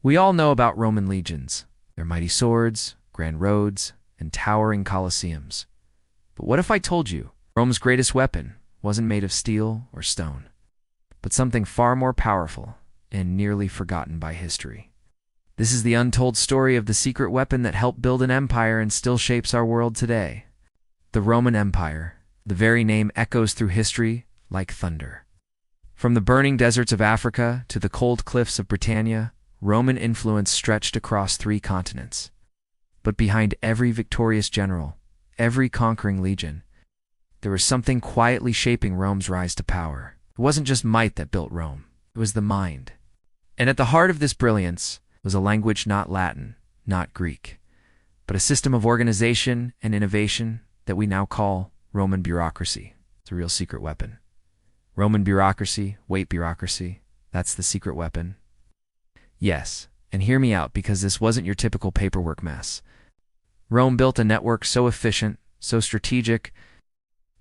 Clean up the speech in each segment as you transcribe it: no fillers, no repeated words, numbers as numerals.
We all know about Roman legions, their mighty swords, grand roads, and towering Colosseums. But what if I told you Rome's greatest weapon wasn't made of steel or stone, but something far more powerful and nearly forgotten by history? This is the untold story of the secret weapon that helped build an empire and still shapes our world today. The Roman Empire. The very name echoes through history like thunder. From the burning deserts of Africa to the cold cliffs of Britannia, Roman influence stretched across 3 continents. But behind every victorious general, every conquering legion, there was something quietly shaping Rome's rise to power. It wasn't just might that built Rome, it was the mind. And at the heart of this brilliance was a language not Latin, not Greek, but a system of organization and innovation that we now call Roman bureaucracy. It's a real secret weapon. Roman bureaucracy, wait bureaucracy, that's the secret weapon. Yes, and hear me out because this wasn't your typical paperwork mess. Rome built a network so efficient, so strategic,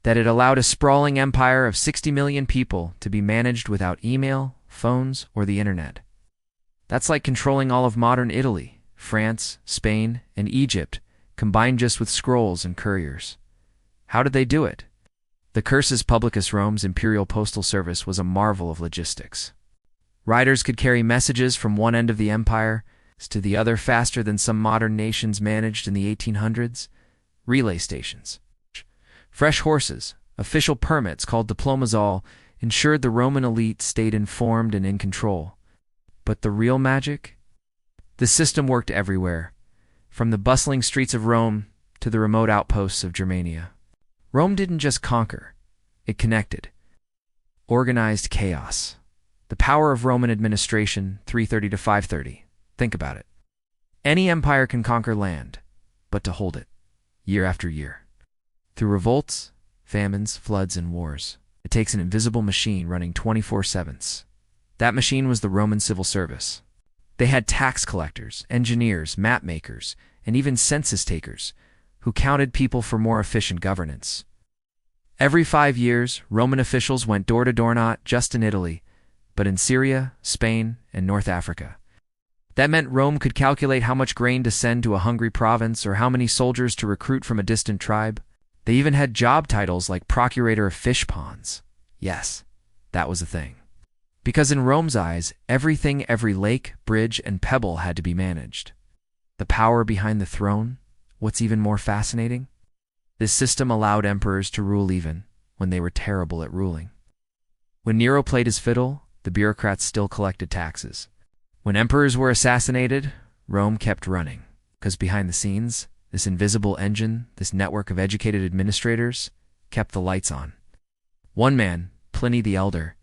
that it allowed a sprawling empire of 60 million people to be managed without email, phones, or the internet. That's like controlling all of modern Italy, France, Spain, and Egypt, combined just with scrolls and couriers. How did they do it? The Cursus Publicus, Rome's imperial postal service, was a marvel of logistics. Riders could carry messages from one end of the empire to the other faster than some modern nations managed in the 1800s. Relay stations, fresh horses, official permits called diplomas all ensured the Roman elite stayed informed and in control. But the real magic? The system worked everywhere, from the bustling streets of Rome to the remote outposts of Germania. Rome didn't just conquer, it connected. Organized chaos. The power of Roman administration, 330 to 530. Think about it. Any empire can conquer land, but to hold it, year after year. Through revolts, famines, floods, and wars, it takes an invisible machine running 24/7. That machine was the Roman civil service. They had tax collectors, engineers, map makers, and even census takers, who counted people for more efficient governance. Every 5 years, Roman officials went door to door, not just in Italy, but in Syria, Spain, and North Africa. That meant Rome could calculate how much grain to send to a hungry province or how many soldiers to recruit from a distant tribe. They even had job titles like procurator of fish ponds. Yes, that was a thing. Because in Rome's eyes, everything, every lake, bridge, and pebble had to be managed. The power behind the throne? What's even more fascinating? This system allowed emperors to rule even when they were terrible at ruling. When Nero played his fiddle, the bureaucrats still collected taxes. When emperors were assassinated, Rome kept running, because behind the scenes, this invisible engine, this network of educated administrators, kept the lights on. One man, Pliny the Elder,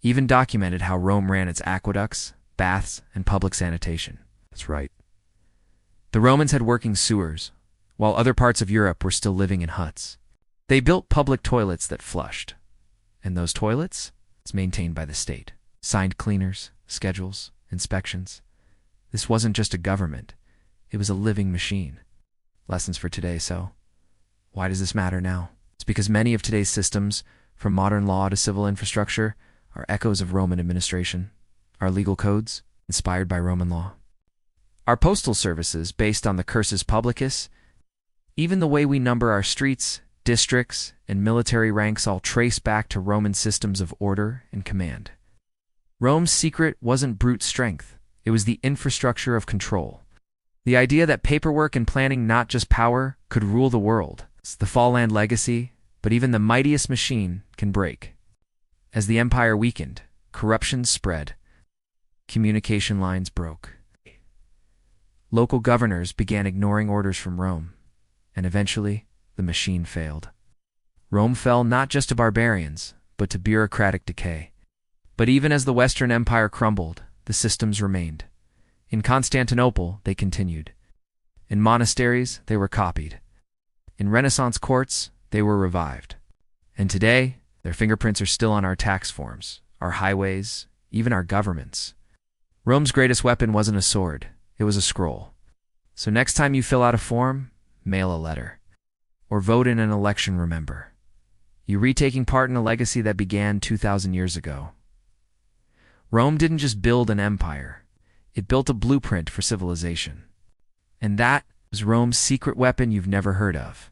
even documented how Rome ran its aqueducts, baths, and public sanitation. That's right. The Romans had working sewers, while other parts of Europe were still living in huts. They built public toilets that flushed. And those toilets? It's maintained by the state. Signed cleaners, schedules, inspections. This wasn't just a government. It was a living machine. Lessons for today, so why does this matter now? It's because many of today's systems, from modern law to civil infrastructure, are echoes of Roman administration. Our legal codes, inspired by Roman law. Our postal services, based on the Cursus Publicus. Even the way we number our streets, districts, and military ranks all trace back to Roman systems of order and command. Rome's secret wasn't brute strength. It was the infrastructure of control. The idea that paperwork and planning, not just power, could rule the world. It's the Falland legacy, but even the mightiest machine can break. As the empire weakened, corruption spread. Communication lines broke. Local governors began ignoring orders from Rome, and eventually, the machine failed. Rome fell not just to barbarians, but to bureaucratic decay. But even as the Western Empire crumbled, the systems remained. In Constantinople, they continued. In monasteries, they were copied. In Renaissance courts, they were revived. And today, their fingerprints are still on our tax forms, our highways, even our governments. Rome's greatest weapon wasn't a sword, it was a scroll. So next time you fill out a form, mail a letter. Or vote in an election, remember. You're retaking part in a legacy that began 2,000 years ago. Rome didn't just build an empire. It built a blueprint for civilization. And that was Rome's secret weapon you've never heard of.